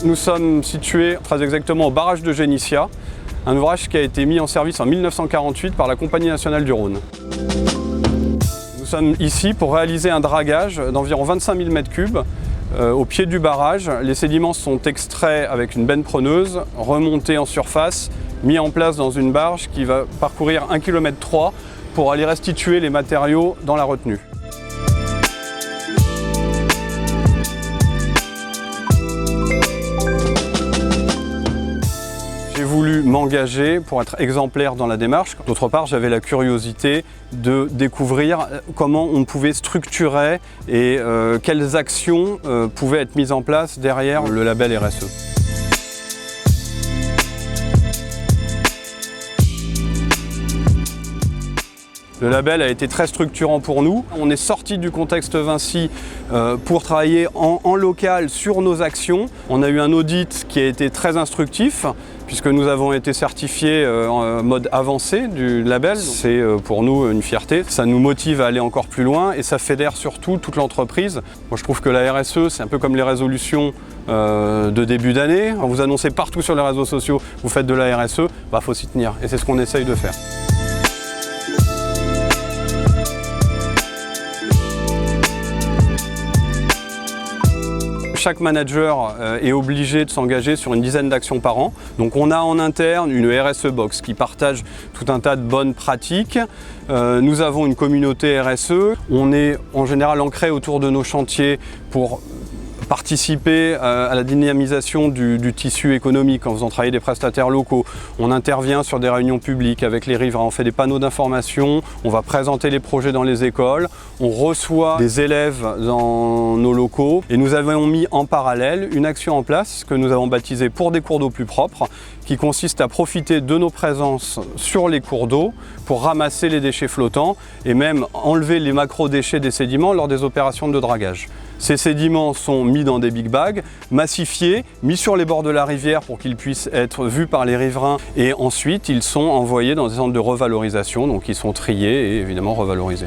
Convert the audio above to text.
Nous sommes situés très exactement au barrage de Génissia, un ouvrage qui a été mis en service en 1948 par la Compagnie nationale du Rhône. Nous sommes ici pour réaliser un dragage d'environ 25 000 m3 au pied du barrage. Les sédiments sont extraits avec une benne preneuse, remontés en surface, mis en place dans une barge qui va parcourir 1,3 km pour aller restituer les matériaux dans la retenue. J'ai voulu m'engager pour être exemplaire dans la démarche. D'autre part, j'avais la curiosité de découvrir comment on pouvait structurer et quelles actions pouvaient être mises en place derrière le label RSE. Le label a été très structurant pour nous. On est sorti du contexte Vinci pour travailler en local sur nos actions. On a eu un audit qui a été très instructif puisque nous avons été certifiés en mode avancé du label. C'est pour nous une fierté. Ça nous motive à aller encore plus loin et ça fédère surtout toute l'entreprise. Moi je trouve que la RSE c'est un peu comme les résolutions de début d'année. Vous annoncez partout sur les réseaux sociaux, vous faites de la RSE, faut s'y tenir et c'est ce qu'on essaye de faire. Chaque manager est obligé de s'engager sur une dizaine d'actions par an. Donc on a en interne une RSE Box qui partage tout un tas de bonnes pratiques. Nous avons une communauté RSE. On est en général ancré autour de nos chantiers pour participer à la dynamisation du tissu économique en faisant travailler des prestataires locaux. On intervient sur des réunions publiques avec les riverains, on fait des panneaux d'information, on va présenter les projets dans les écoles, on reçoit des élèves dans nos locaux et nous avons mis en parallèle une action en place que nous avons baptisée Pour des cours d'eau plus propres qui consiste à profiter de nos présences sur les cours d'eau pour ramasser les déchets flottants et même enlever les macro-déchets des sédiments lors des opérations de dragage. Ces sédiments sont mis dans des big bags, massifiés, mis sur les bords de la rivière pour qu'ils puissent être vus par les riverains et ensuite ils sont envoyés dans des centres de revalorisation, donc ils sont triés et évidemment revalorisés.